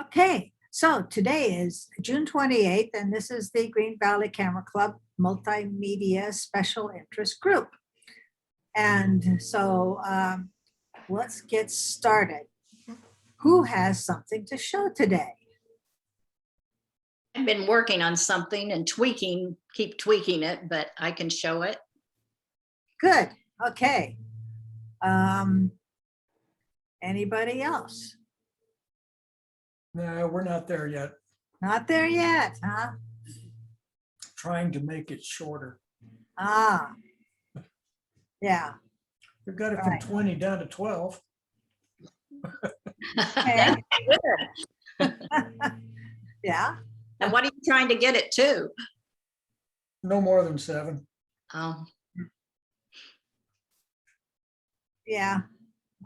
Okay, so today is June 28th, and this is the Green Valley Camera Club Multimedia Special Interest Group. And so let's get started. Who has something to show today? I've been working on something and keep tweaking it, but I can show it. Good, okay. Anybody else? No, we're not there yet. Not there yet, huh? Trying to make it shorter. Ah, yeah. We've got it from Right. 20 down to 12. Okay. Good. Yeah, And what are you trying to get it to? No more than 7. Oh, yeah.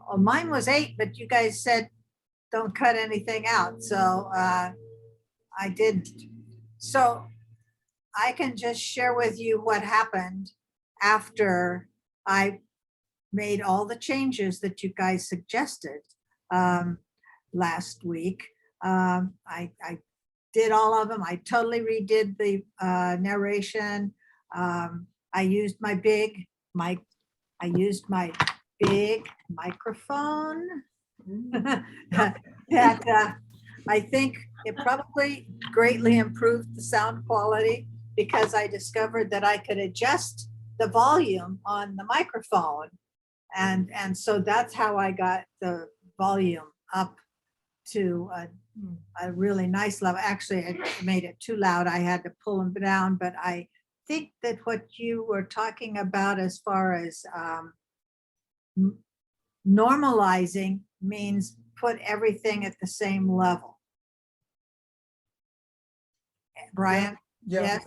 Well, mine was 8, but you guys said don't cut anything out. So I did. So I can just share with you what happened after I made all the changes that you guys suggested last week. I did all of them. I totally redid the narration. I used my big microphone. that I think it probably greatly improved the sound quality because I discovered that I could adjust the volume on the microphone. And so that's how I got the volume up to a really nice level. Actually, I made it too loud. I had to pull them down, but I think that what you were talking about as far as normalizing means put everything at the same level. Brian? Yeah, Yes.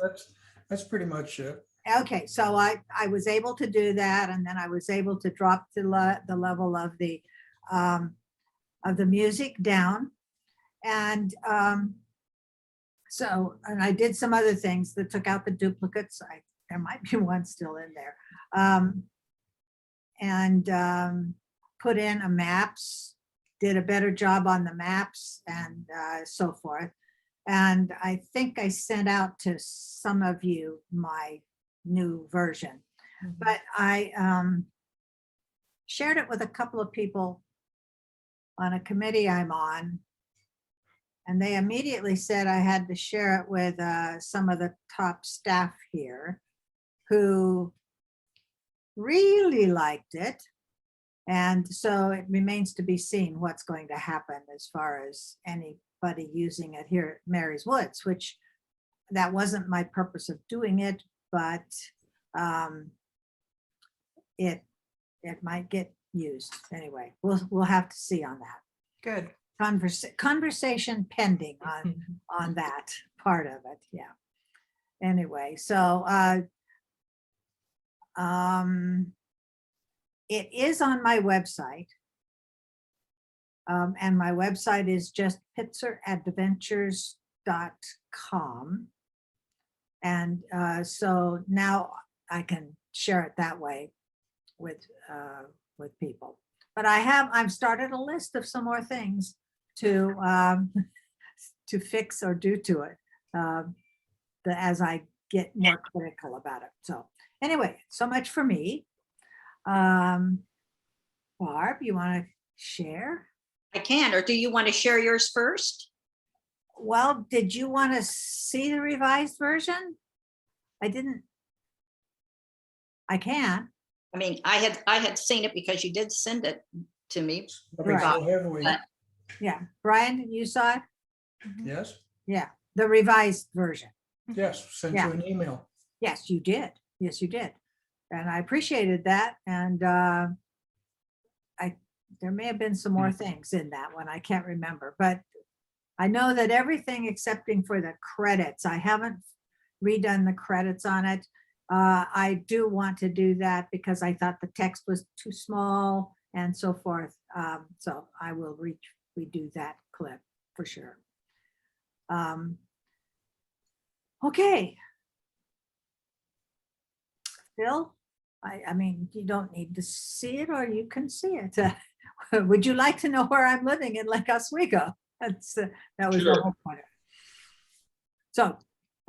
that's pretty much it. Okay, so I was able to do that, and then I was able to drop the level of the music down. And so, and I did some other things that took out the duplicates. There might be one still in there. And put in a maps, did a better job on the maps and so forth. And I think I sent out to some of you my new version, but I shared it with a couple of people on a committee I'm on, and they immediately said I had to share it with some of the top staff here who really liked it. And so it remains to be seen what's going to happen as far as anybody using it here at Mary's Woods, which that wasn't my purpose of doing it, but it might get used anyway. We'll have to see on that. Good. Conversation pending on that part of it. Yeah. Anyway, so it is on my website. And my website is just pitzeradventures.com. And so now I can share it that way with people. But I've started a list of some more things to fix or do to it as I get more critical about it. So anyway, so much for me. Barb, you want to share? I can, or do you want to share yours first? Well, did you want to see the revised version? I didn't. I can. I mean, I had seen it because you did send it to me. Right. So have we? Yeah, Brian, you saw it? Yes, Yeah, the revised version. yes, sent Yeah. you an email. Yes, you did. Yes, you did. And I appreciated that. And there may have been some more things in that one. I can't remember, but I know that everything excepting for the credits, I haven't redone the credits on it. I do want to do that because I thought the text was too small and so forth. So I will redo that clip for sure. Okay. Phil, I mean, you don't need to see it or you can see it. Would you like to know where I'm living in Lake Oswego? That was the Sure. whole point. of it. So,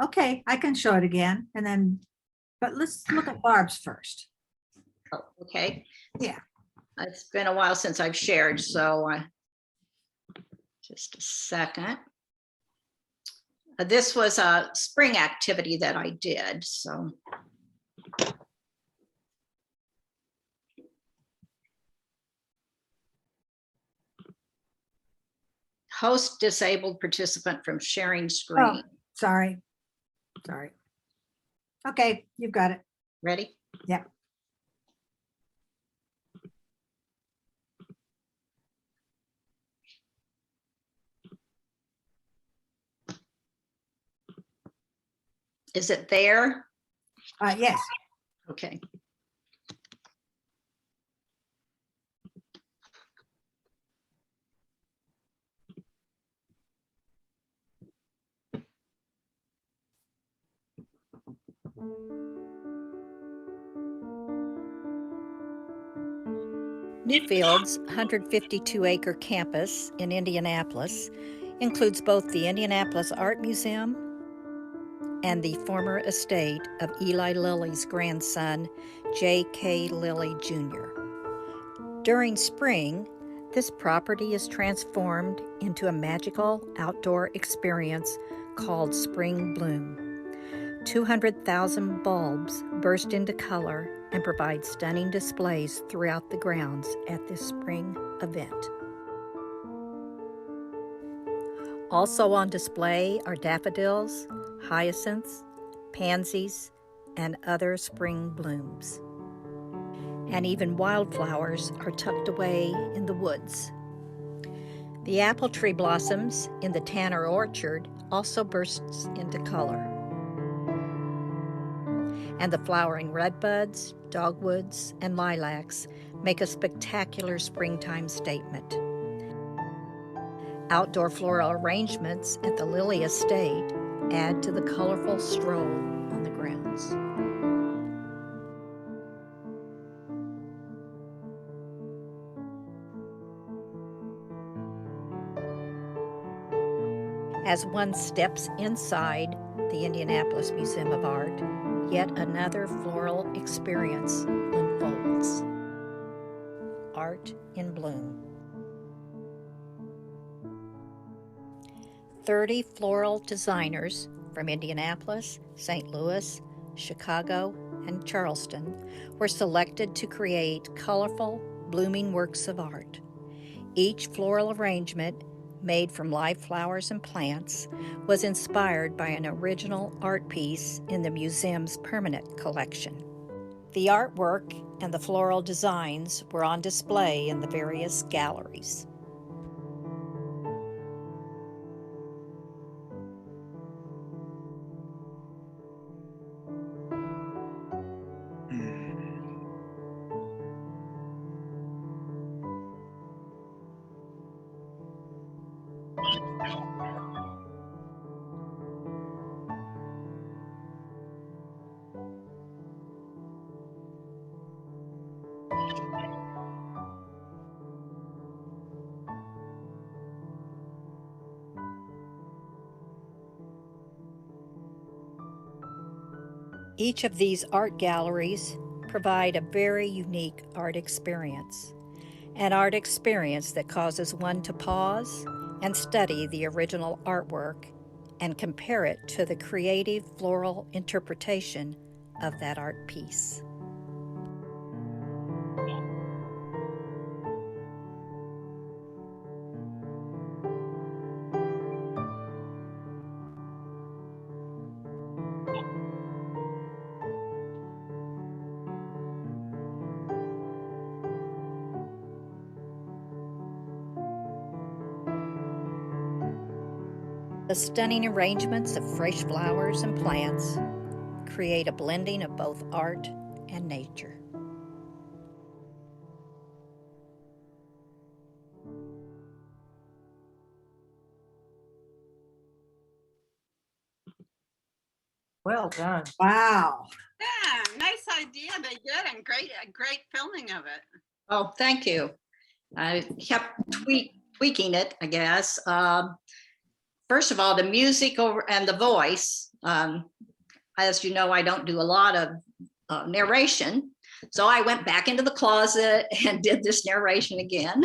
okay, I can show it again and then, but let's look at Barb's first. Oh, okay. Yeah. It's been a while since I've shared, so just a second. This was a spring activity that I did, so. Host disabled participant from sharing Oh, screen. sorry. Okay, you've got it. Ready? Yep. Is it there? Yes. Okay. Newfield's 152-acre campus in Indianapolis includes both the Indianapolis Art Museum and the former estate of Eli Lilly's grandson, J.K. Lilly Jr. During spring, this property is transformed into a magical outdoor experience called Spring Bloom. 200,000 bulbs burst into color and provide stunning displays throughout the grounds at this spring event. Also on display are daffodils, hyacinths, pansies, and other spring blooms. And even wildflowers are tucked away in the woods. The apple tree blossoms in the Tanner Orchard also bursts into color. And the flowering redbuds, dogwoods, and lilacs make a spectacular springtime statement. Outdoor floral arrangements at the Lilly Estate add to the colorful stroll on the grounds. As one steps inside the Indianapolis Museum of Art, yet another floral experience unfolds. Art in bloom. 30 floral designers from Indianapolis, St. Louis, Chicago, and Charleston were selected to create colorful, blooming works of art. Each floral arrangement, made from live flowers and plants, was inspired by an original art piece in the museum's permanent collection. The artwork and the floral designs were on display in the various galleries. Each of these art galleries provide a very unique art experience, an art experience that causes one to pause and study the original artwork and compare it to the creative floral interpretation of that art piece. The stunning arrangements of fresh flowers and plants create a blending of both art and nature. Well done. Wow. Yeah, nice idea. They did, and great filming of it. Oh, thank you. I kept tweaking it, I guess. First of all, the music over and the voice. As you know, I don't do a lot of narration. So I went back into the closet and did this narration again.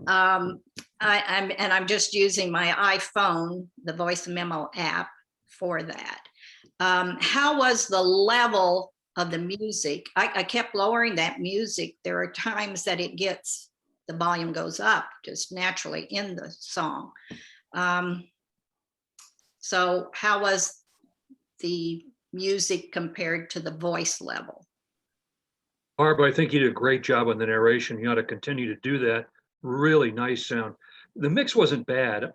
I'm just using my iPhone, the voice memo app for that. How was the level of the music? I kept lowering that music. There are times that the volume goes up just naturally in the song. So how was the music compared to the voice level? Barb, I think you did a great job on the narration. You ought to continue to do that. Really nice sound. The mix wasn't bad.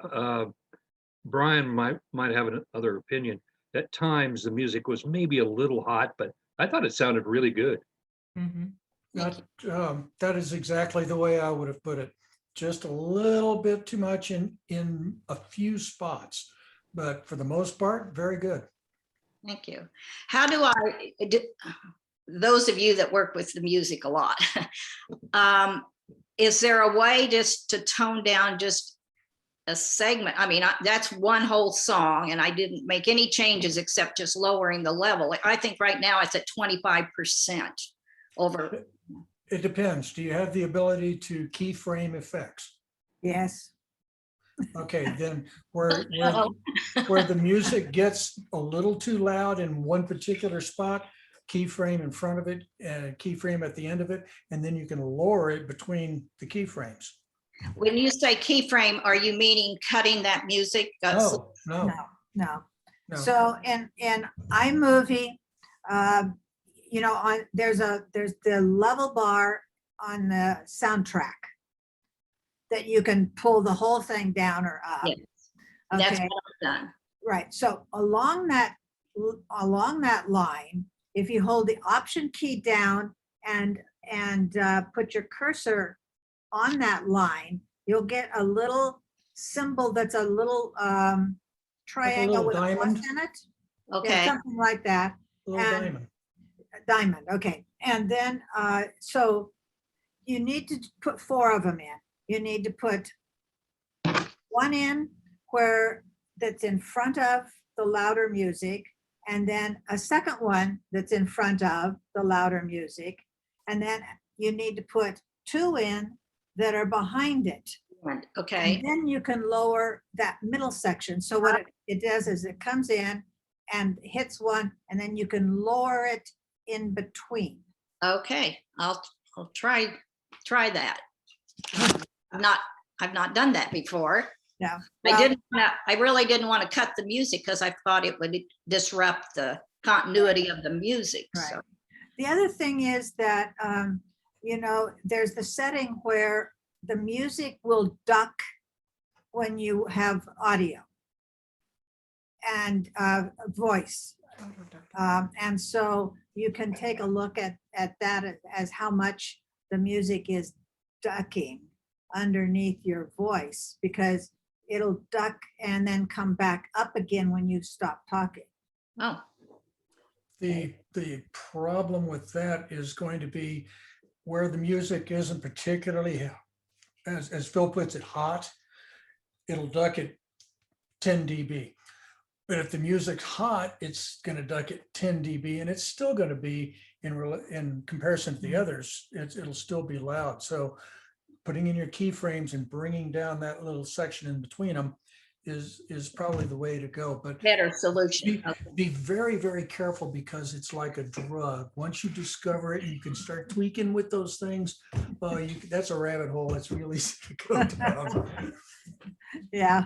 Brian might have another opinion. At times, the music was maybe a little hot, but I thought it sounded really good. Mhm. That is exactly the way I would have put it. Just a little bit too much in a few spots, but for the most part, very good. Thank you. How do those of you that work with the music a lot, is there a way just to tone down just a segment? I mean, that's one whole song and I didn't make any changes except just lowering the level. I think right now it's at 25% over. It depends. Do you have the ability to keyframe effects? Yes. Okay, then where the music gets a little too loud in one particular spot, keyframe in front of it and keyframe at the end of it, and then you can lower it between the keyframes. When you say keyframe, are you meaning cutting that music? No, No, no. no. So in iMovie, there's the level bar on the soundtrack that you can pull the whole thing down or up. Yes. That's Okay, what I've done. right. So along that line, if you hold the Option key down and put your cursor on that line, you'll get a little symbol that's a little triangle with a plus diamond? in it. Okay. Yeah, something like that. A little And- diamond. Diamond, okay. And then, so you need to put 4 of them in. You need to put one in that's in front of the louder music, and then a second one that's in front of the louder music. And then you need to put 2 in that are behind it. Okay. And then you can lower that middle section. So what it does is it comes in and hits one, and then you can lower it in between. Okay. I'll try that. I've not done that before. Yeah. I really didn't want to cut the music because I thought it would disrupt the continuity of the music. Right. So The other thing is that, there's the setting where the music will duck when you have audio and voice. And so you can take a look at that as how much the music is ducking underneath your voice, because it'll duck and then come back up again when you stop talking. oh, The problem with that is going to be where the music isn't particularly, as Phil puts it, hot, it'll duck at 10 dB. But if the music's hot, it's going to duck at 10 dB, and it's still going to be in comparison to the others, it'll still be loud. So putting in your keyframes and bringing down that little section in between them is probably the way to go. But better solution. be very, very careful, because it's like a drug. Once you discover it, you can start tweaking with those things. That's a rabbit hole. It's really easy to go down. Yeah,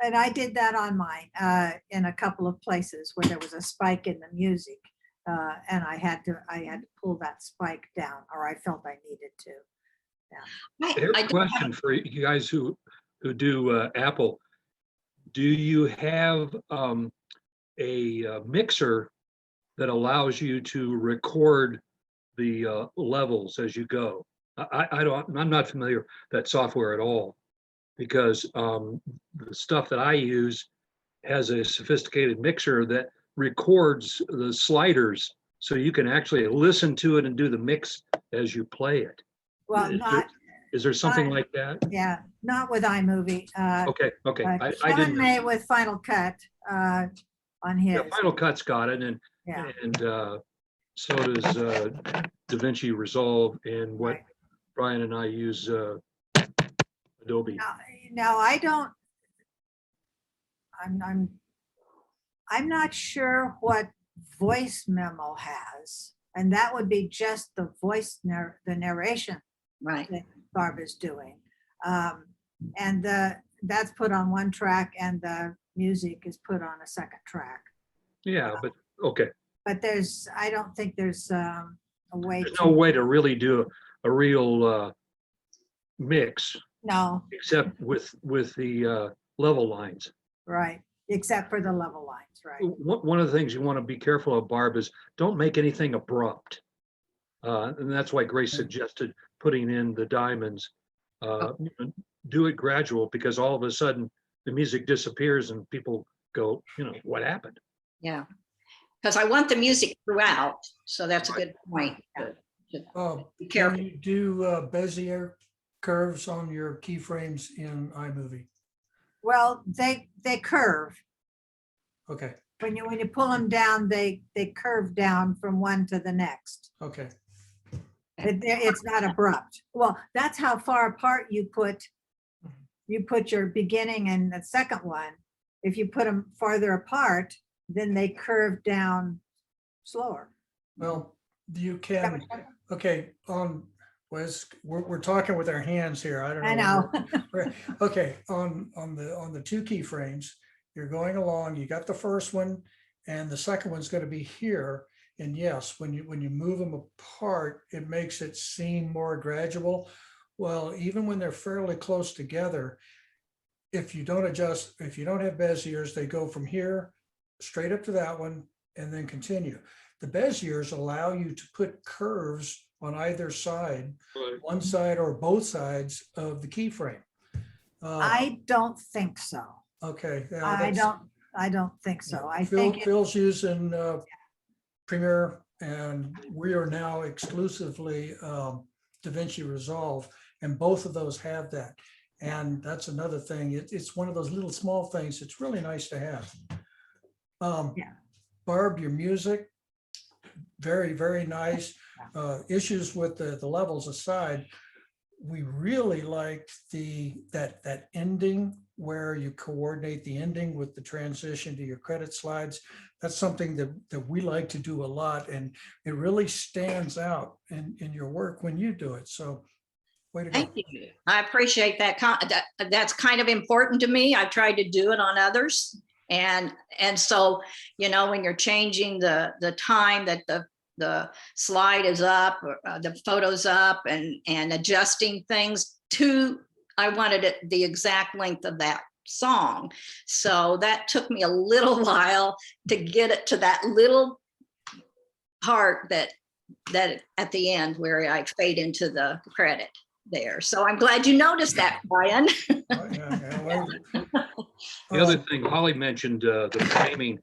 and I did that on mine in a couple of places where there was a spike in the music, and I had to pull that spike down, or I felt I needed to. I have a question for you guys who do Apple. Do you have a mixer that allows you to record the levels as you go? I'm not familiar with that software at all, because the stuff that I use has a sophisticated mixer that records the sliders, so you can actually listen to it and do the mix as you play it. Well, Is there something like that? Yeah, not with iMovie. Okay, okay. I Kevin didn't, may with Final Cut on his. yeah, Final Cut's got it, Yeah, and so does DaVinci Resolve, and what right. Brian and I use Adobe. Now I don't. I'm not sure what voice memo has, and that would be just the voice the narration Right. that Barb is doing. And that's put on one track and the music is put on a second track. Yeah, but okay. But I don't think there's a way There's to. no way to really do a real mix No, except with the level lines. right, except for the level lines, right? One of the things you want to be careful of, Barb, is don't make anything abrupt. And that's why Grace suggested putting in the diamonds. Do it gradual, because all of a sudden the music disappears and people go, what happened? Yeah. Because I want the music throughout. So that's a good point. Be Can careful. you do Bezier curves on your keyframes in iMovie? Well, they curve. Okay, When you pull them down, they curve down from one to the next. okay. It's not abrupt. Well, that's how far apart you put your beginning and the second one. If you put them farther apart, then they curve down slower. Well, you can, okay, we're talking with our hands here. I don't know. I know. Okay, on the two keyframes, you're going along, you got the first one and the second one's going to be here. And yes, when you move them apart, it makes it seem more gradual. Well, even when they're fairly close together, if you don't adjust, if you don't have Beziers, they go from here straight up to that one and then continue. The Beziers allow you to put curves on either side, one side or both sides of the keyframe. I don't think so. Okay. I don't think so. I think Phil's using Premiere, and we are now exclusively DaVinci Resolve, and both of those have that. And that's another thing. It's one of those little small things. It's really nice to have. Yeah. Barb, your music, very, very nice. Issues with the levels aside, we really liked that ending where you coordinate the ending with the transition to your credit slides. That's something that we like to do a lot, and it really stands out in your work when you do it. So way to go. Thank you. I appreciate that. That's kind of important to me. I've tried to do it on others. And so, when you're changing the time that the slide is up, or the photo's up, and adjusting things I wanted it the exact length of that song. So that took me a little while to get it to that little part that at the end where I fade into the credit there. So I'm glad you noticed that, Brian. The other thing Holly mentioned, the framing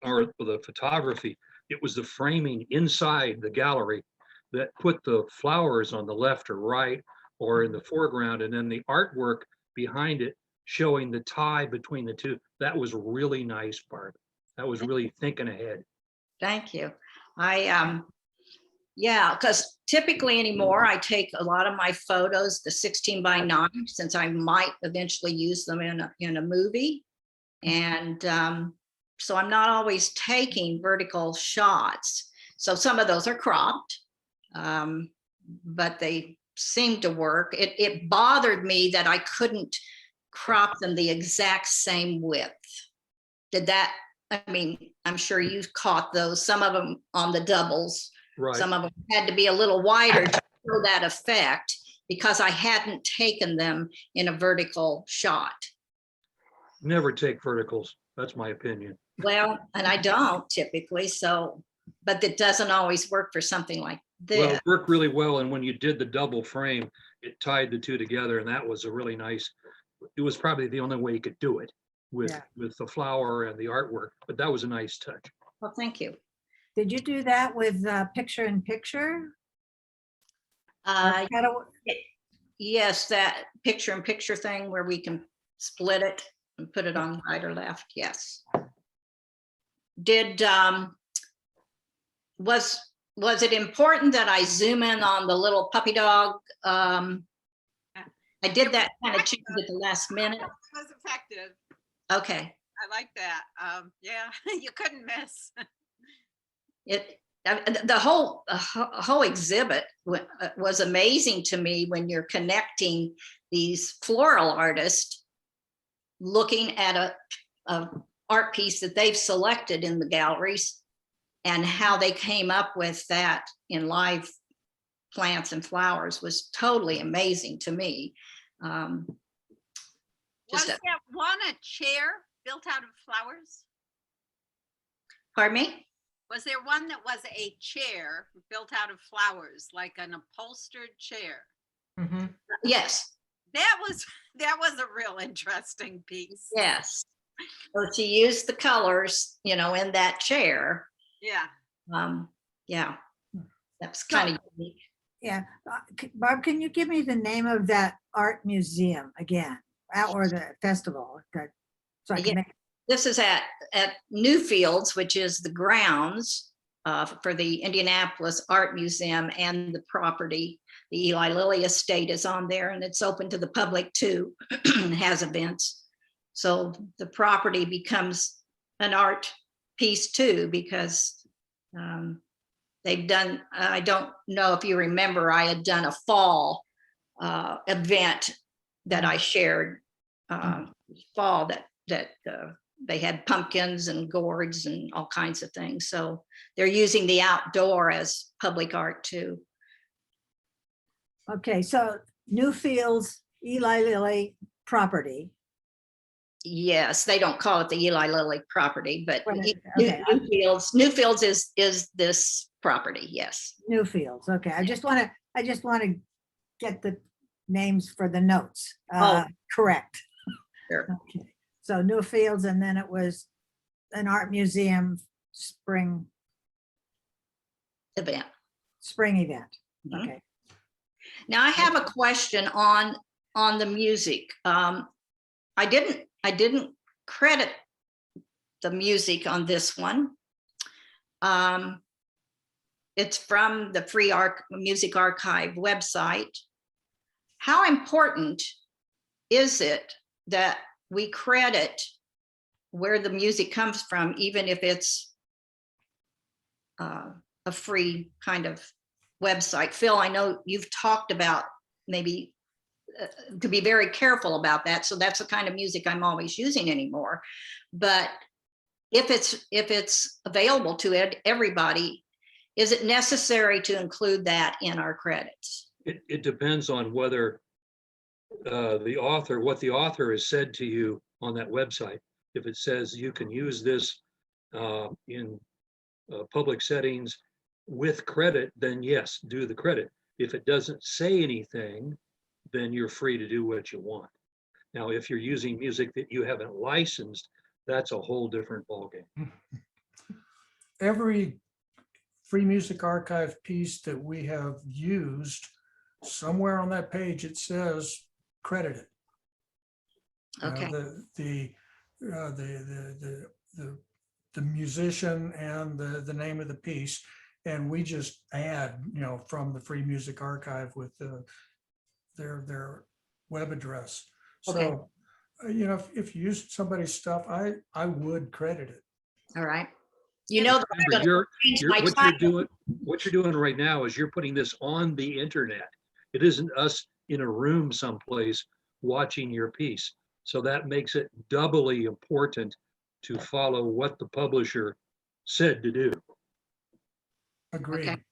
or the photography, it was the framing inside the gallery that put the flowers on the left or right or in the foreground, and then the artwork behind it showing the tie between the two. That was really nice, Barb. That was really thinking ahead. Thank you. Yeah, because typically anymore, I take a lot of my photos, the 16:9, since I might eventually use them in a movie. And so I'm not always taking vertical shots. So some of those are cropped, but they seem to work. It bothered me that I couldn't crop them the exact same width. I'm sure you've caught those, some of them on the doubles. Right. Some of them had to be a little wider to show that effect because I hadn't taken them in a vertical shot. Never take verticals. That's my opinion. Well, and I don't typically, but it doesn't always work for something like this. Well, it worked really well. And when you did the double frame, it tied the two together, and that was a really nice, it was probably the only way you could do it with the flower and the artwork, but that was a nice touch. Well, thank you. Did you do that with picture in picture? Yes, that picture-in-picture thing where we can split it and put it on right or left, yes. Did, was it important that I zoom in on the little puppy dog? I did that kind of change at the last minute. It was effective. Okay. I like that. Yeah, you couldn't miss. The whole exhibit was amazing to me when you're connecting these floral artists looking at a art piece that they've selected in the galleries and how they came up with that in live plants and flowers was totally amazing to me. Was Just that one a chair built out of flowers? pardon me? Was there one that was a chair built out of flowers, like an upholstered chair? Mhm. Yes, That was a real interesting piece. yes. So to use the colors, in that chair, Yeah. yeah, that's kind of unique. Yeah, Barb, can you give me the name of that art museum again, or the festival? So I Yeah. can make, This is at Newfields, which is the grounds for the Indianapolis Art Museum and the property. The Eli Lilly estate is on there, and it's open to the public too. It has events. So the property becomes an art piece too, because they've done, I don't know if you remember, I had done a fall event that I shared fall that they had pumpkins and gourds and all kinds of things. So they're using the outdoor as public art too. okay, so Newfields, Eli Lilly property. Yes, they don't call it the Eli Lilly property, but Right, okay. Newfields is this property. Yes. Newfields, okay. I just want to get the names for the notes Oh. correct. Sure. Okay, so Newfields, and then it was an art museum spring Event. event. Mhm. Okay, Now I have a question on the music. I didn't credit the music on this one. It's from the Free Music Archive website. How important is it that we credit where the music comes from, even if it's a free kind of website? Phil, I know you've talked about maybe to be very careful about that. So that's the kind of music I'm always using anymore. But if it's available to everybody, is it necessary to include that in our credits? It depends on whether what the author has said to you on that website. If it says you can use this in public settings with credit, then yes, do the credit. If it doesn't say anything, then you're free to do what you want. Now, if you're using music that you haven't licensed, that's a whole different ballgame. Every Free Music Archive piece that we have used, somewhere on that page, it says credited. Okay. The musician and the name of the piece, and we just add, from the Free Music Archive with their web address. Okay. So, if you use somebody's stuff, I would credit it. All right. That I'm gonna change my What you're doing right now is you're putting this on the internet. It isn't us in a room someplace watching your piece. So that makes it doubly important to follow what the publisher said to do. Agreed. Okay.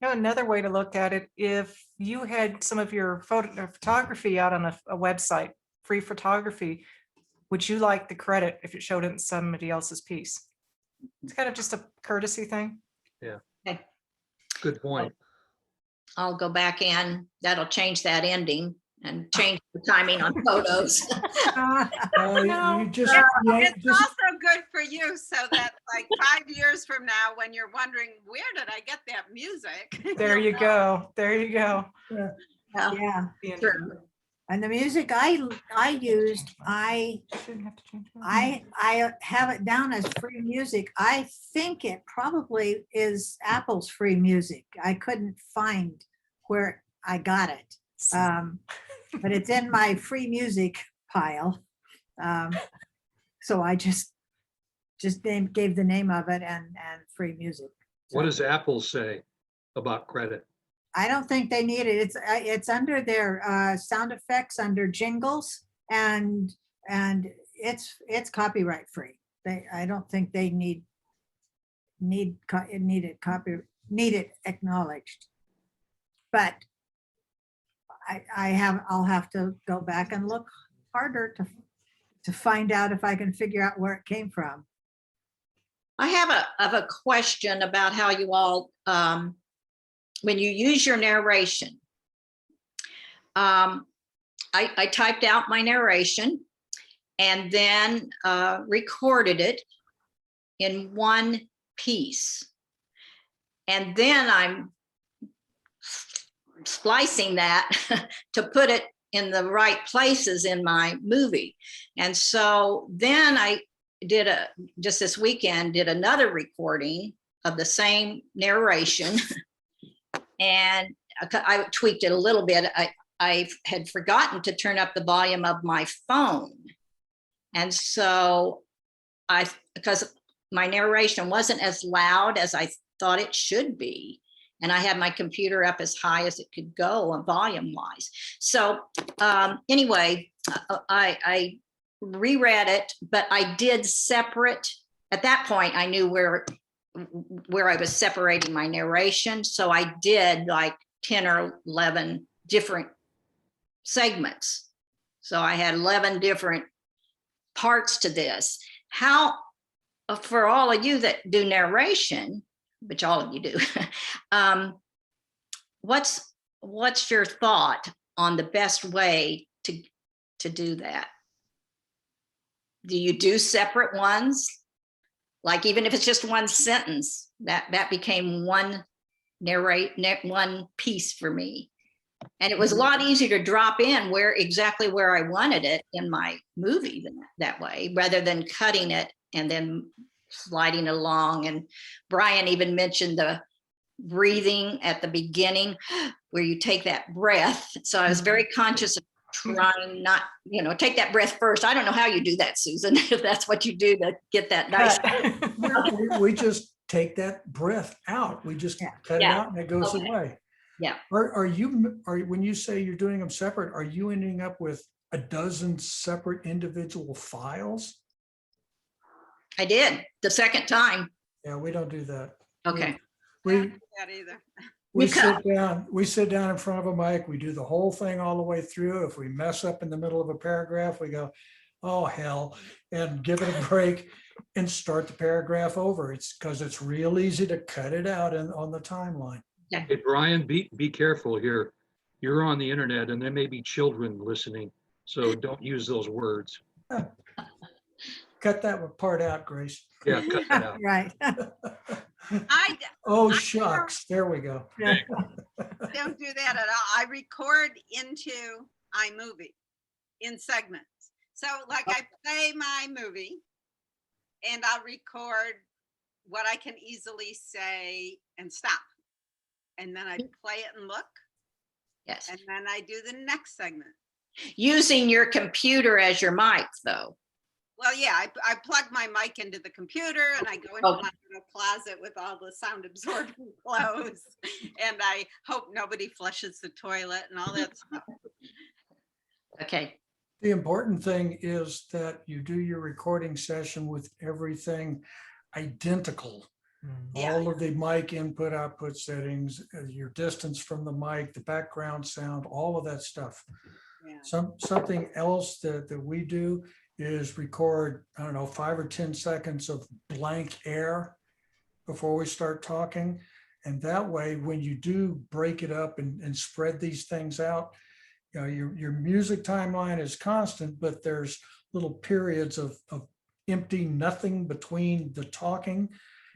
Another way to look at it, if you had some of your photography out on a website, free photography, would you like the credit if it showed it in somebody else's piece? It's kind of just a courtesy thing. Yeah. Okay. Good point. I'll go back in. That'll change that ending and change the timing on photos. You just, It's also good for you, so that like 5 years from now, when you're wondering, where did I get that music? There you go. There you go. Yeah. the end. Sure. And the music I used, Shouldn't have to change that. I have it down as free music. I think it probably is Apple's free music. I couldn't find where I got it. But it's in my free music pile. So I just gave the name of it and free music. What So does Apple say about credit? I don't think they need it. It's under their sound effects under jingles and it's copyright free. I don't think they need it acknowledged. But I'll have to go back and look harder to find out if I can figure out where it came from. I have a question about how you all, when you use your narration. I typed out my narration and then recorded it in one piece. And then I'm splicing that to put it in the right places in my movie. And so then I just this weekend, did another recording of the same narration. And I tweaked it a little bit. I had forgotten to turn up the volume of my phone. And so because my narration wasn't as loud as I thought it should be. And I had my computer up as high as it could go volume wise. So anyway, I reread it, but I did separate. At that point, I knew where I was separating my narration. So I did like 10 or 11 different segments. So I had 11 different parts to this. How, for all of you that do narration, which all of you do, what's your thought on the best way to do that? Do you do separate ones? Like even if it's just one sentence, that became one one piece for me. And it was a lot easier to drop in exactly where I wanted it in my movie that way, rather than cutting it and then sliding along. And Brian even mentioned the breathing at the beginning where you take that breath. So I was very conscious of trying not, take that breath first. I don't know how you do that, Susan, if that's what you do to get that nice. We just take that breath out. We just cut it out and it goes away. Yeah. Are when you say you're doing them separate, are you ending up with a dozen separate individual files? I did the second time. Yeah, we don't do that. Okay. I don't do that either. We sit down in front of a mic, we do the whole thing all the way through. If we mess up in the middle of a paragraph, we go, oh, hell, and give it a break and start the paragraph over. It's because it's real easy to cut it out on the timeline. Hey, Brian, be careful here. You're on the internet and there may be children listening, so don't use those words. Cut that part out, Grace. Yeah, cut that out. Right. Oh, shucks. There we go. Don't do that at all. I record into iMovie in segments. So like I play my movie and I'll record what I can easily say and stop. And then I play it and look. Yes. And then I do the next segment. Using your computer as your mic, though. Well, yeah, I plug my mic into the computer and I go into my little closet with all the sound absorbing clothes. And I hope nobody flushes the toilet and all that stuff. Okay. The important thing is that you do your recording session with everything identical. Yeah. All of the mic input output settings, your distance from the mic, the background sound, all of that stuff. Yeah. Something else that we do is record, I don't know, 5 or 10 seconds of blank air before we start talking. And that way, when you do break it up and spread these things out, your music timeline is constant, but there's little periods of empty nothing between the talking.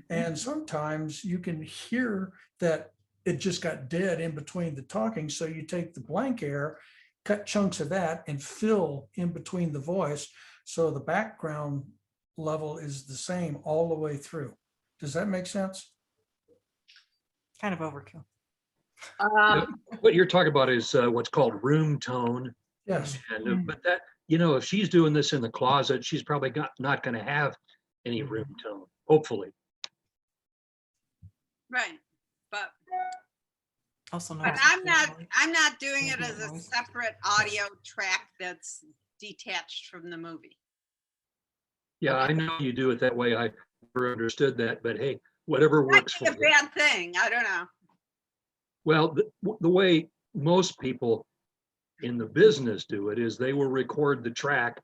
And sometimes you can hear that it just got dead in between the talking. So you take the blank air, cut chunks of that and fill in between the voice. So the background level is the same all the way through. Does that make sense? Kind of overkill. What you're talking about is what's called room tone. Yes. And, but that, you know, if she's doing this in the closet, she's probably not going to have any room tone, hopefully. Right, but Also, But I'm not doing it as a separate audio track that's detached from the movie. Yeah, I know you do it that way. I never understood that, but hey, whatever Might works be for a you. bad thing, I don't know. Well, the way most people in the business do it is they will record the track,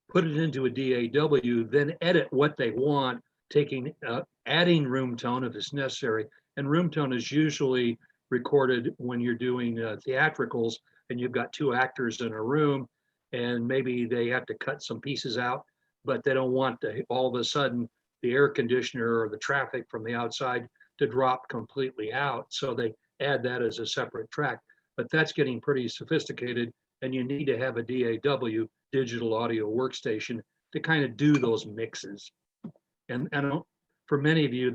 put it into a DAW, then edit what they want, adding room tone if it's necessary. And room tone is usually recorded when you're doing theatricals and you've got 2 actors in a room and maybe they have to cut some pieces out, but they don't want all of a sudden the air conditioner or the traffic from the outside to drop completely out. So they add that as a separate track, but that's getting pretty sophisticated and you need to have a DAW, digital audio workstation, to kind of do those mixes. And for many of you,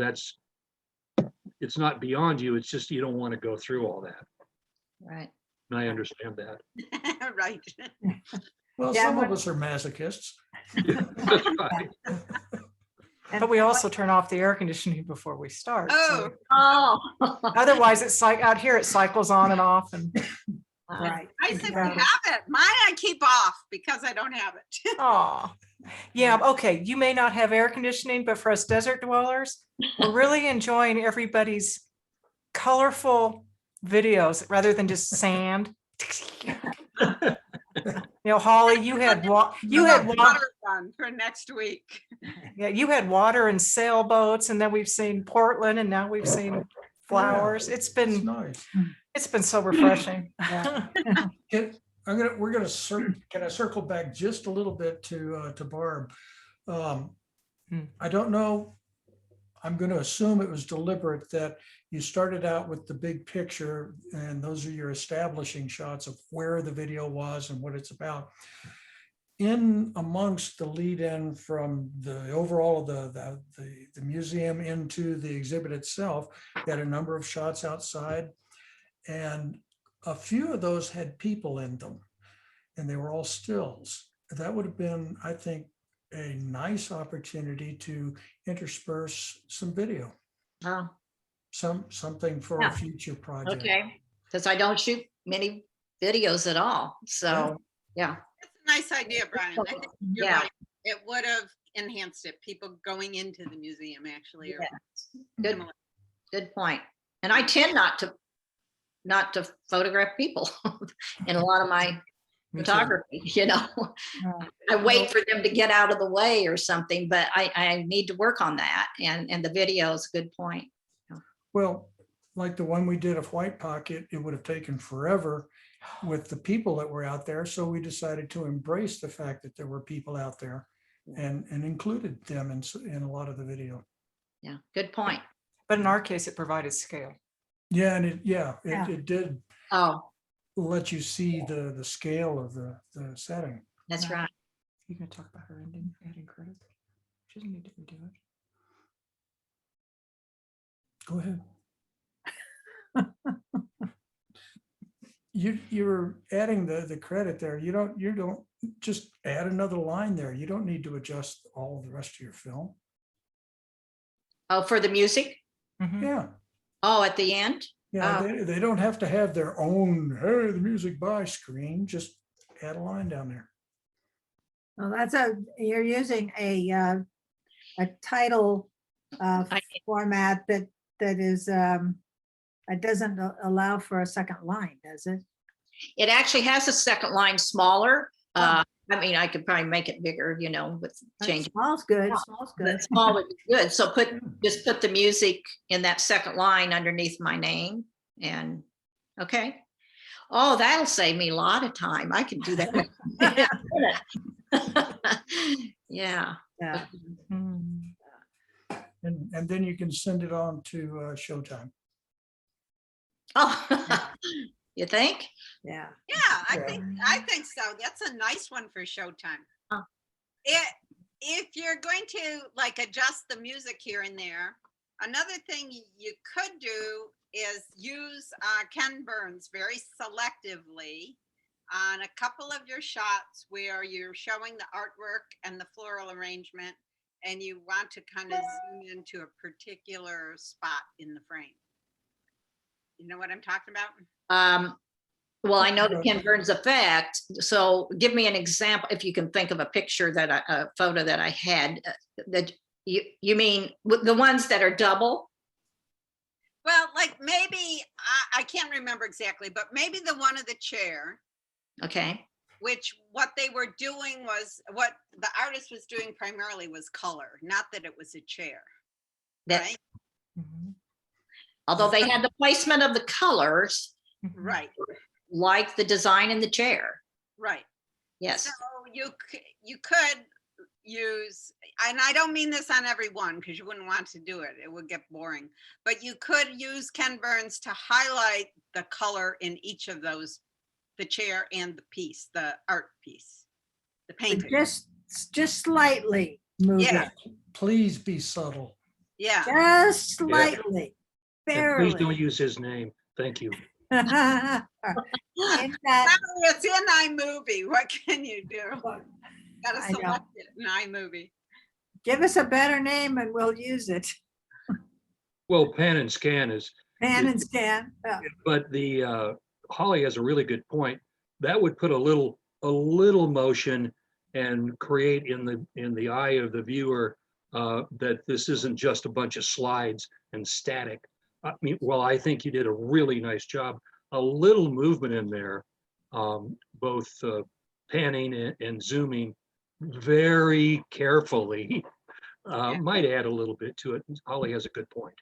it's not beyond you, it's just you don't want to go through all that. Right. And I understand that. Right. Well, Yeah, some of but- us are masochists. That's right. But we also turn off the air conditioning before we start. Oh, Oh. Otherwise, it's like out here, it cycles on and off. And Right. I said we Exactly. have it. Mine I keep off because I don't have it. oh, yeah. Okay, you may not have air conditioning, but for us desert dwellers, we're really enjoying everybody's colorful videos rather than just sand. Holly, you had Water run for next week. Yeah, you had water and sailboats, and then we've seen Portland, and now we've seen flowers. It's It's nice. been so refreshing. Yeah. Can I circle back just a little bit to Barb? I don't know. I'm going to assume it was deliberate that you started out with the big picture and those are your establishing shots of where the video was and what it's about. In amongst the lead in from the overall of the museum into the exhibit itself, you had a number of shots outside and a few of those had people in them and they were all stills. That would have been, I think, a nice opportunity to intersperse some video, Oh, something for Yeah. a future project. okay. Because I don't shoot many videos at all. So, yeah. It's a nice idea, Brian. I think you're Yeah. right. It would have enhanced it. People going into the museum actually. Are Good, good point. And I tend not to photograph people in a lot of my Me too. photography, Yeah. I wait for them to get out of the way or something, but I need to work on that. And the video is a good point. Well, like the one we did of White Pocket, it would have taken forever with the people that were out there. So we decided to embrace the fact that there were people out there and included them in a lot of the video. Yeah, good point. But in our case, it provided scale. Yeah, and Yeah. it did Oh, let you see the scale of the setting. that's Yeah. right. You gonna talk about her adding credit? She doesn't need to redo it. Go ahead. You're adding the credit there. You don't just add another line there. You don't need to adjust all of the rest of your film. Oh, for the music? Mhm. Yeah. Oh, at the end? Yeah, Oh. they don't have to have their own, hey, the music by screen, just add a line down there. Well, you're using a title format that is, it doesn't allow for a second line, does it? It actually has a second line smaller. I mean, I could probably make it bigger, with change. Small's good, Yeah. small's good. But small would be good. So just put the music in that second line underneath my name and, okay. Oh, that'll save me a lot of time. I can do that. Yeah. Yeah. Mm. And then you can send it on to Showtime. Oh, you think? Yeah. Yeah, Yeah. I think so. That's a nice one for Showtime. Oh. If you're going to like adjust the music here and there, another thing you could do is use Ken Burns very selectively on a couple of your shots where you're showing the artwork and the floral arrangement, and you want to kind of zoom into a particular spot in the frame. You know what I'm talking about? Well, I know the Ken Burns effect. So give me an example, if you can think of a picture that a photo that I had that you mean the ones that are double? Well, like maybe, I can't remember exactly, but maybe the one of the chair, Okay. which what they were doing was, what the artist was doing primarily was color, not that it was a chair, That, right? Mhm. although they had the placement of the colors, Mhm. Right, like the design in the chair. right. Yes. So you could use, and I don't mean this on every one because you wouldn't want to do it. It would get boring. But you could use Ken Burns to highlight the color in each of those, the chair and the piece, the art piece, the But painting. just slightly move Yeah. it. Please be subtle. Yeah. Just slightly, And please don't barely. use his name. Thank you. In that, It's in iMovie. What can you do? Gotta I know. select it in iMovie. give us a better name and we'll use it. Well, pan and scan is, Pan and scan. but the Holly has a really good point. That would put a little motion and create in the eye of the viewer that this isn't just a bunch of slides and static. I mean, well, I think you did a really nice job. A little movement in there, both panning and zooming very carefully might add a little bit to it. Holly has a good point.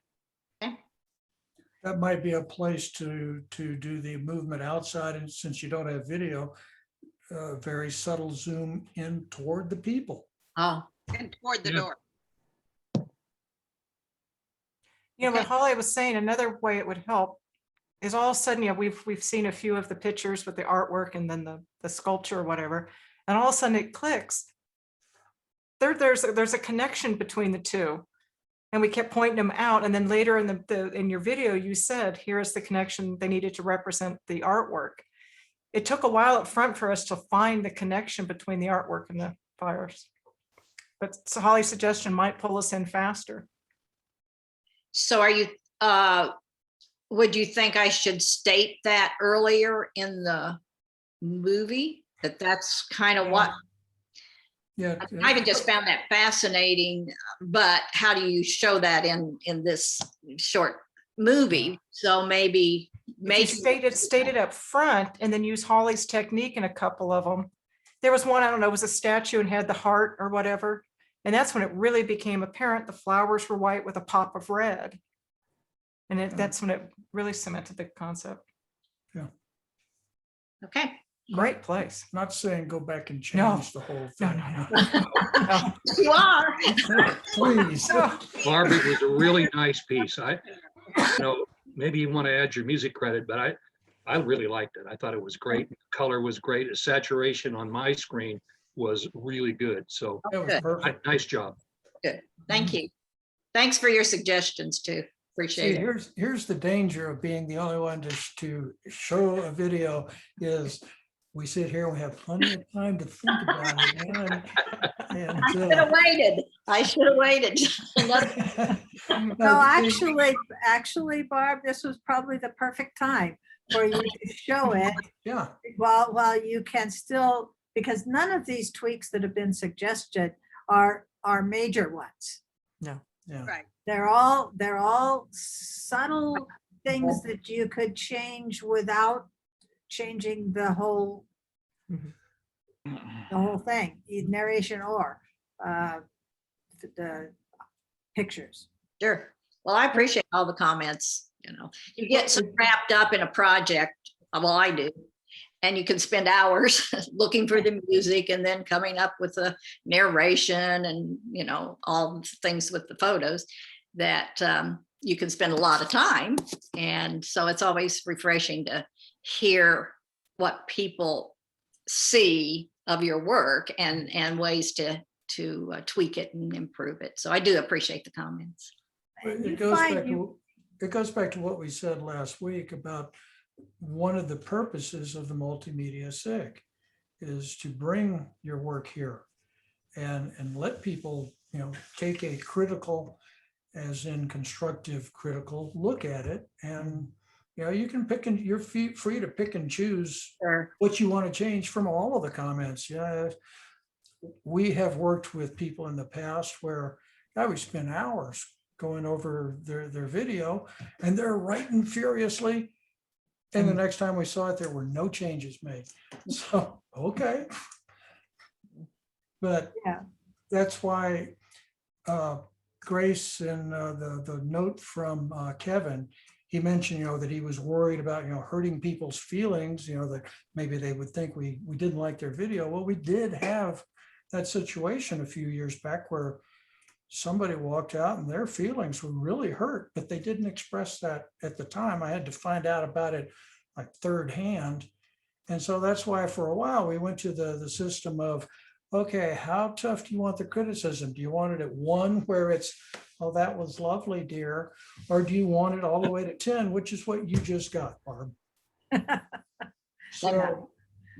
That might be a place to do the movement outside, and since you don't have video, very subtle zoom in toward the people. Oh, And toward the Yeah. door. You know, Okay. what Holly was saying, another way it would help is all of a sudden, you know, we've seen a few of the pictures with the artwork and then the sculpture or whatever, and all of a sudden it clicks. There's a connection between the two. And we kept pointing them out. And then later in in your video, you said, here is the connection they needed to represent the artwork. It took a while up front for us to find the connection between the artwork and the fires. But so Holly's suggestion might pull us in faster. so are you, would you think I should state that earlier in the movie? That's kind of what, Yeah. I even just found that fascinating, but how do you show that in this short movie? So maybe If you state it up front and then use Holly's technique in a couple of them. There was one, I don't know, it was a statue and had the heart or whatever. And that's when it really became apparent the flowers were white with a pop of red. And that's when it really cemented the concept. okay. Great place. Not saying go back and No. change the whole No, thing. no. You are. Please. Barb, it was a really nice piece. Maybe you want to add your music credit, but I really liked it. I thought it was great. Color was great. The saturation on my screen was really good. So That was Good. perfect. nice job. Thank you. Thanks for your suggestions too. See, Appreciate it. here's the danger of being the only one to show a video is we sit here and we have plenty of time to think about it. And, I should have waited. I should have waited. No, actually, Barb, this was probably the perfect time for you to show it Yeah, while you can still, because none of these tweaks that have been suggested are major ones. yeah. Right. They're all subtle things that you could change without changing the whole thing, narration or the pictures. Sure. Well, I appreciate all the comments. You get so wrapped up in a project. Well, I do. And you can spend hours looking for the music and then coming up with a narration and, all the things with the photos that you can spend a lot of time. And so it's always refreshing to hear what people see of your work and ways to tweak it and improve it. So I do appreciate the comments. And you It goes find back you- to, it goes back to what we said last week about one of the purposes of the multimedia SIG is to bring your work here and let people, take a critical, as in constructive critical look at it. And, you can pick and you're free to pick and choose Sure. what you want to change from all of the comments. Yeah. We have worked with people in the past where we spend hours going over their video and they're writing furiously. And the next time we saw it, there were no changes made. So, okay. But Yeah. that's why Grace and the note from Kevin, he mentioned, that he was worried about, hurting people's feelings, that maybe they would think we didn't like their video. Well, we did have that situation a few years back where somebody walked out and their feelings were really hurt, but they didn't express that at the time. I had to find out about it like third hand. And so that's why for a while we went to the system of, okay, how tough do you want the criticism? Do you want it at 1 where it's, oh, that was lovely, dear? Or do you want it all the way to 10, which is what you just got, Barb? So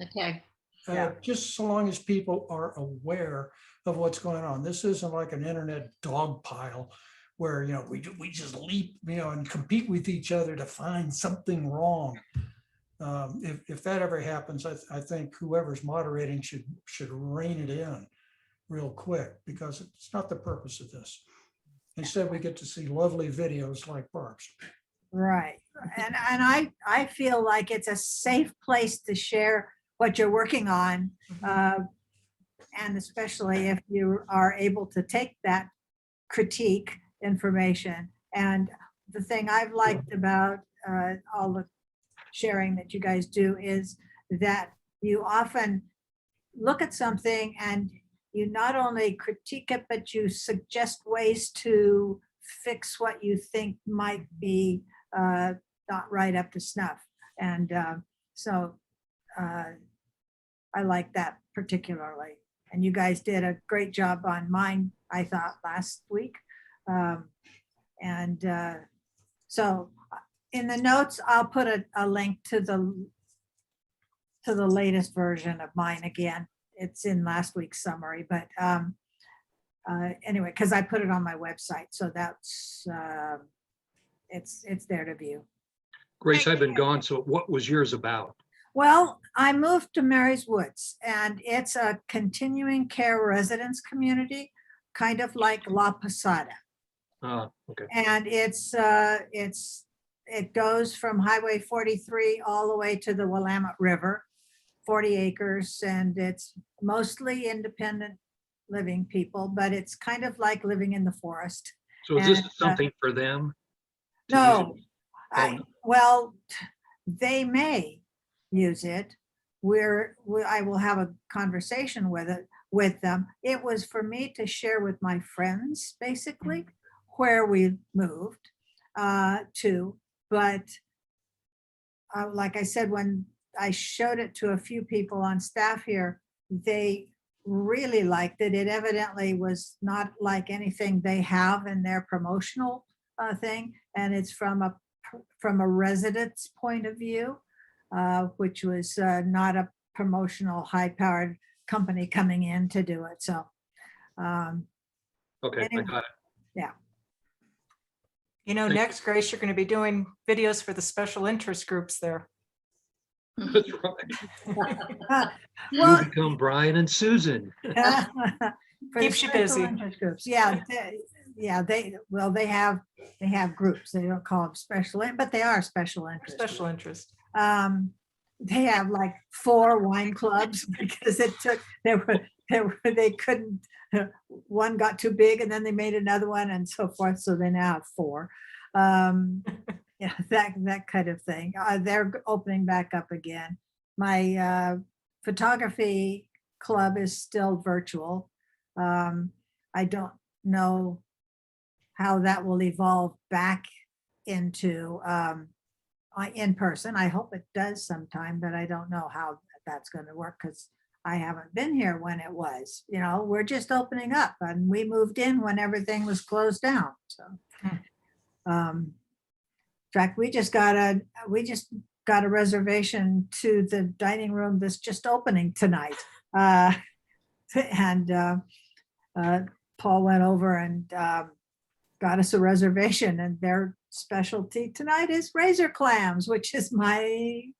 Okay. Yeah. just so long as people are aware of what's going on. This isn't like an internet dog pile where, we just leap, and compete with each other to find something wrong. If that ever happens, I think whoever's moderating should rein it in real quick, because it's not the purpose of this. Instead, we get to see lovely videos like Barb's. Right. And I feel like it's a safe place to share what you're working on. And especially if you are able to take that critique information. And the thing I've liked about all the sharing that you guys do is that you often look at something and you not only critique it, but you suggest ways to fix what you think might be not right up to snuff. And so I like that particularly. And you guys did a great job on mine, I thought, last week. So in the notes, I'll put a link to the latest version of mine again. It's in last week's summary, but anyway, because I put it on my website, so that's it's there to view. Grace, I've been gone, so what was yours about? Well, I moved to Mary's Woods, and it's a continuing care residence community, kind of like La Posada. Okay. And it goes from Highway 43 all the way to the Willamette River, 40 acres, and it's mostly independent living people, but it's kind of like living in the forest. So is this And, something for them? to No, use? well, they may use it. I will have a conversation with them. It was for me to share with my friends, basically, where we moved to. But like I said, when I showed it to a few people on staff here, they really liked it. It evidently was not like anything they have in their promotional thing, and it's from a resident's point of view, which was not a promotional high-powered company coming in to do it. So Okay, I anyway. got it. Yeah. Next, Grace, you're going to be doing videos for the special interest groups there. That's right. You Well, become Brian and Susan. for the Keeps you special busy. interest groups. Yeah, they have groups. They don't call them special, but they are special interest. Special interest. They have like 4 wine clubs because they couldn't, one got too big and then they made another one and so forth. So they now have 4. Yeah, that kind of thing. They're opening back up again. My photography club is still virtual. I don't know how that will evolve back into in person. I hope it does sometime, but I don't know how that's going to work because I haven't been here when it was. You know, we're just opening up, and we moved in when everything was closed down. So, in fact, we just got a reservation to the dining room that's just opening tonight. And Paul went over and got us a reservation, and their specialty tonight is razor clams, which is I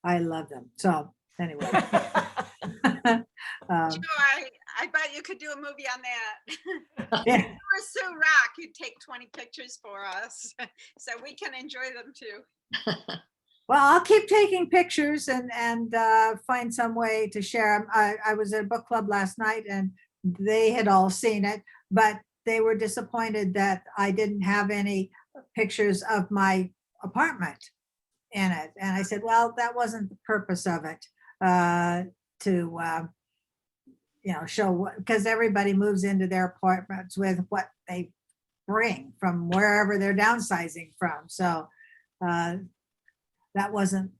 love them. So anyway. Sure, I bet you could do a movie on that. Yeah. Or Sue Rock, you'd take 20 pictures for us so we can enjoy them too. Well, I'll keep taking pictures and find some way to share them. I was at a book club last night and they had all seen it, but they were disappointed that I didn't have any pictures of my apartment in it. And I said, well, that wasn't the purpose of it, to show what, because everybody moves into their apartments with what they bring from wherever they're downsizing from. So that wasn't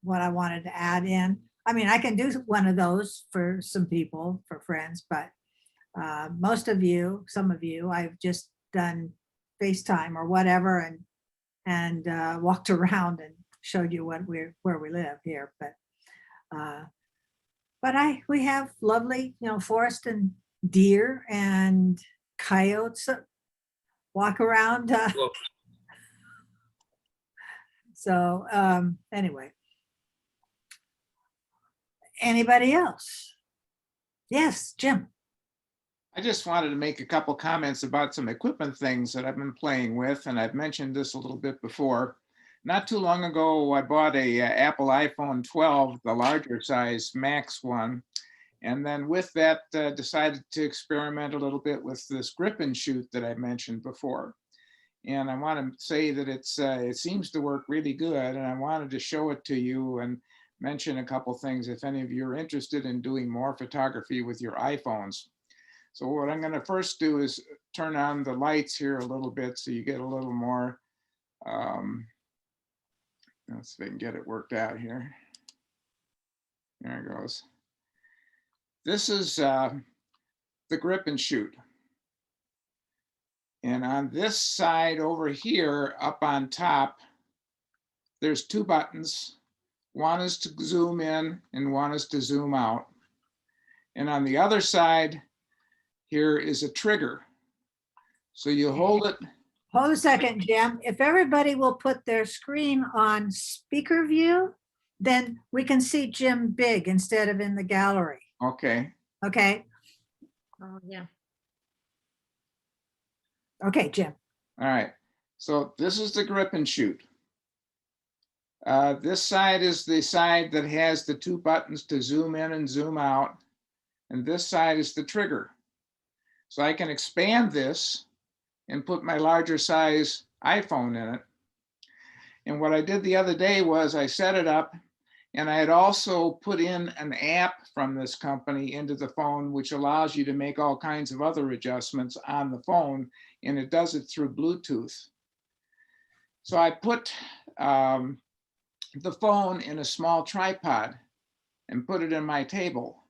what I wanted to add in. I mean, I can do one of those for some people, for friends, but most of you, some of you, I've just done FaceTime or whatever and walked around and showed you where we live here. But we have lovely, forest and deer and coyotes walk around. Well, So anyway, anybody else? Yes, Jim. I just wanted to make a couple comments about some equipment things that I've been playing with, and I've mentioned this a little bit before. Not too long ago, I bought a Apple iPhone 12, the larger size Max one, and then with that decided to experiment a little bit with this grip and shoot that I mentioned before. And I want to say that it seems to work really good, and I wanted to show it to you and mention a couple things if any of you are interested in doing more photography with your iPhones. So what I'm going to first do is turn on the lights here a little bit so you get a little more, let's see if I can get it worked out here. There it goes. This is the grip and shoot. And on this side over here, up on top, there's two buttons. One is to zoom in and one is to zoom out. And on the other side, here is a trigger. So you hold it. Hold a second, Jim. If everybody will put their screen on speaker view, then we can see Jim big instead of in the gallery. Okay. Okay. Oh, yeah. Okay, Jim. All right. So this is the grip and shoot. This side is the side that has the two buttons to zoom in and zoom out. And this side is the trigger. So I can expand this and put my larger size iPhone in it. And what I did the other day was I set it up, and I had also put in an app from this company into the phone, which allows you to make all kinds of other adjustments on the phone, and it does it through Bluetooth. So I put the phone in a small tripod and put it in my table.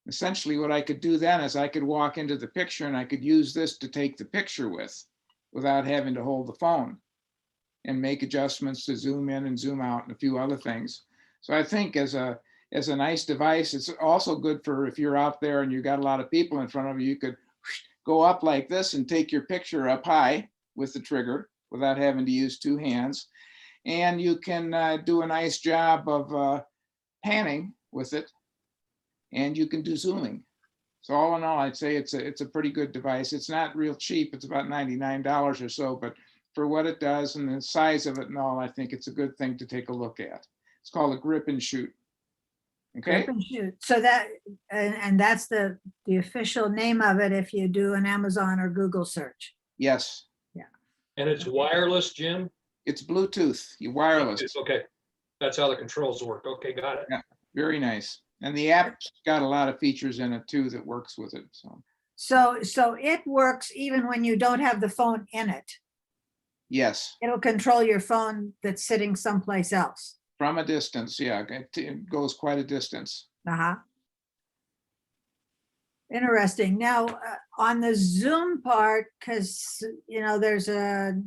Essentially what I could do then is I could walk into the picture and I could use this to take the picture with without having to hold the phone and make adjustments to zoom in and zoom out and a few other things. So I think as a nice device, it's also good for if you're out there and you've got a lot of people in front of you, you could go up like this and take your picture up high with the trigger without having to use two hands. And you can do a nice job of panning with it, and you can do zooming. So all in all, I'd say it's a pretty good device. It's not real cheap. It's about $99 or so, but for what it does and the size of it and all, I think it's a good thing to take a look at. It's called a grip and shoot. Okay. Grip and shoot. So that, and that's the official name of it if you do an Amazon or Google search. Yes. and it's wireless, Jim? It's Bluetooth, you wireless. Okay, that's how the controls work. Okay, got it. Yeah, very nice. And the app's got a lot of features in it too that works with it. So So it works even when you don't have the phone in it. Yes, It'll control your phone that's sitting someplace else. from a distance, yeah, it goes quite a distance. Uh-huh. Interesting. Now, on the Zoom part, because, there's a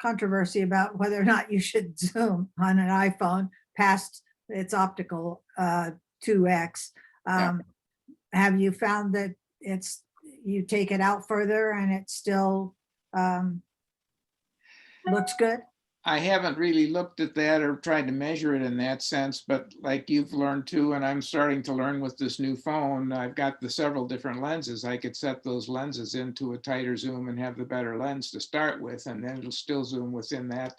controversy about whether or not you should Zoom on an iPhone past its optical 2X. Yeah. Have you found that you take it out further and it still looks good? I haven't really looked at that or tried to measure it in that sense, but like you've learned too, and I'm starting to learn with this new phone, I've got the several different lenses. I could set those lenses into a tighter zoom and have the better lens to start with, and then it'll still zoom within that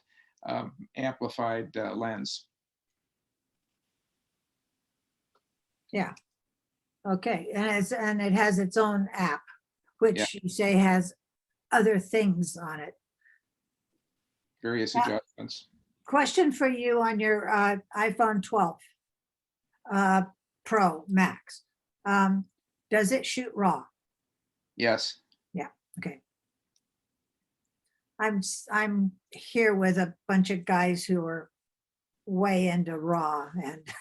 amplified lens. Yeah. Okay, and it has its own app, which Yeah. you say has other things on it. Various Yeah. adjustments. Question for you on your iPhone 12 Pro Max. Does it shoot RAW? Yes. Okay. I'm here with a bunch of guys who are way into RAW, and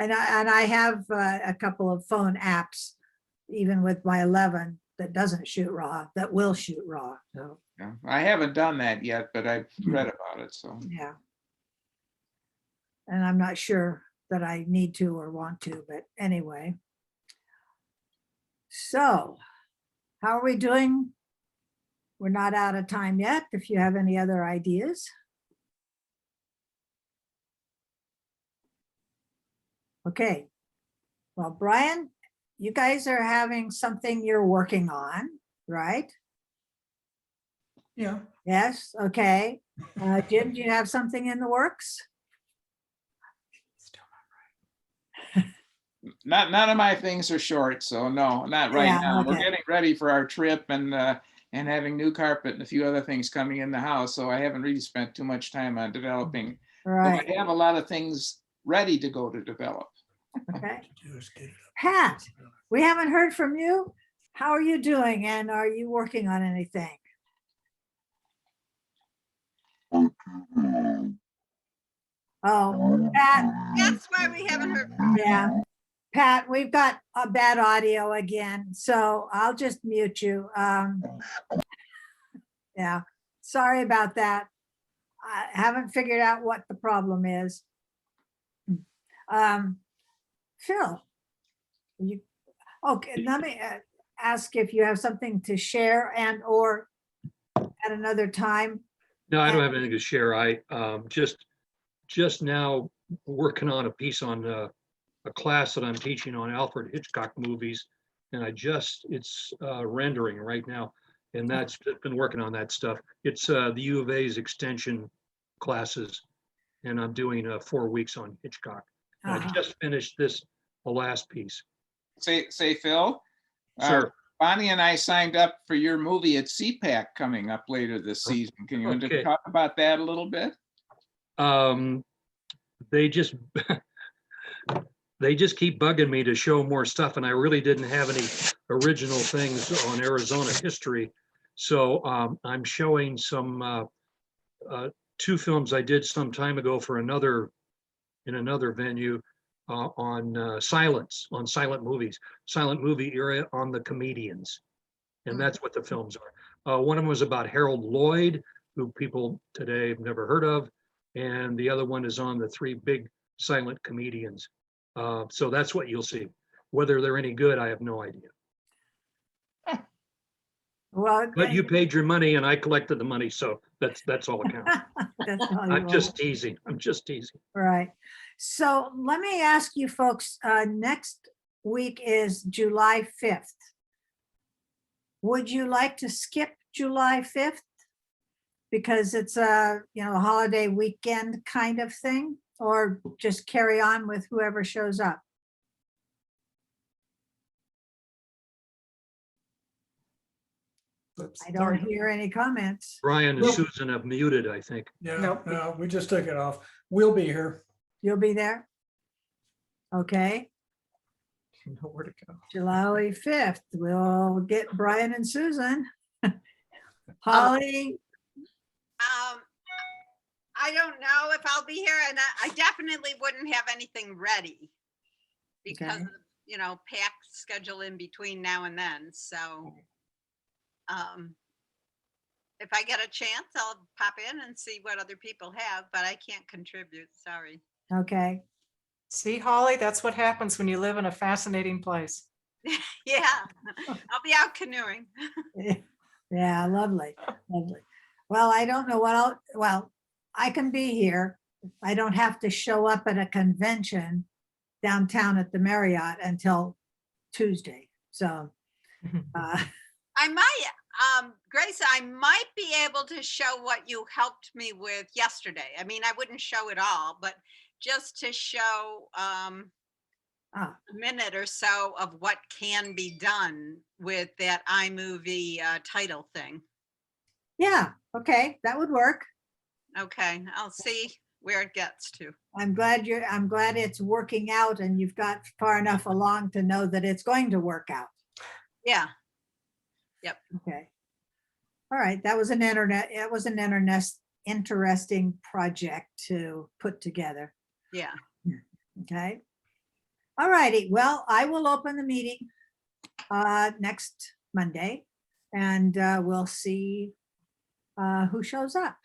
and I have a couple of phone apps, even with my 11, that doesn't shoot RAW, that will shoot RAW. So Yeah. I haven't done that yet, but I've read about it, so. yeah. And I'm not sure that I need to or want to, but anyway. So how are we doing? We're not out of time yet. If you have any other ideas. Okay. Well, Brian, you guys are having something you're working on, right? Yeah, Yes. Okay. Jim, do you have something in the works? None of my things are short, so no, not right Yeah, now. We're okay. getting ready for our trip and having new carpet and a few other things coming in the house, so I haven't really spent too much time on developing. All But right. I have a lot of things ready to go to develop. Okay. do is get it up. Pat, we haven't heard from you. How are you doing? And are you working on anything? Oh, Pat, That's why we haven't heard from you. yeah. Pat, we've got a bad audio again, so I'll just mute you. Yeah, sorry about that. I haven't figured out what the problem is. Phil, okay, let me ask if you have something to share and or at another time. No, I don't have anything to share. I just now working on a piece on a class that I'm teaching on Alfred Hitchcock movies, and it's rendering right now, and that's been working on that stuff. It's the U of A's extension classes, and I'm doing 4 weeks on Hitchcock. And I just finished the last piece. Say Phil, Sir, Bonnie and I signed up for your movie at CPAC coming up later this season. Can you Okay. talk about that a little bit? They just they just keep bugging me to show more stuff, and I really didn't have any original things on Arizona history. So I'm showing some 2 films I did some time ago for another venue on silent movies, silent movie era on the comedians, and that's what the films are. One of them was about Harold Lloyd, who people today have never heard of, and the other one is on the 3 big silent comedians. So that's what you'll see. Whether they're any good, I have no idea. Well, But you paid your money and I collected the money, so that's all that counts. that's all you I'm want. just teasing. I'm just teasing. Right. So let me ask you folks, next week is July 5th. Would you like to skip July 5th? Because it's a, a holiday weekend kind of thing, or just carry on with whoever shows up? I don't hear any comments. Brian and Well- Susan have muted, I think. Yeah, Nope. no, we just took it off. We'll be here. You'll be there? Okay. Nowhere to go. July 5th, we'll get Brian and Susan. Holly, I don't know if I'll be here, and I definitely wouldn't have anything ready because Okay. of, packed schedule in between now and then. So if I get a chance, I'll pop in and see what other people have, but I can't contribute. Sorry. okay. See, Holly, that's what happens when you live in a fascinating place. Yeah, I'll be out canoeing. Yeah, lovely, lovely. Well, I don't know what else, well, I can be here. I don't have to show up at a convention downtown at the Marriott until Tuesday. So, I might, Grace, I might be able to show what you helped me with yesterday. I mean, I wouldn't show it all, but just to show ah, a minute or so of what can be done with that iMovie title thing. yeah, okay, that would work. Okay, I'll see where it gets to. I'm glad it's working out and you've got far enough along to know that it's going to work out. Yeah, Okay. All right, that was an interesting project to put together. yeah. Okay. All righty. Well, I will open the meeting next Monday and we'll see who shows up.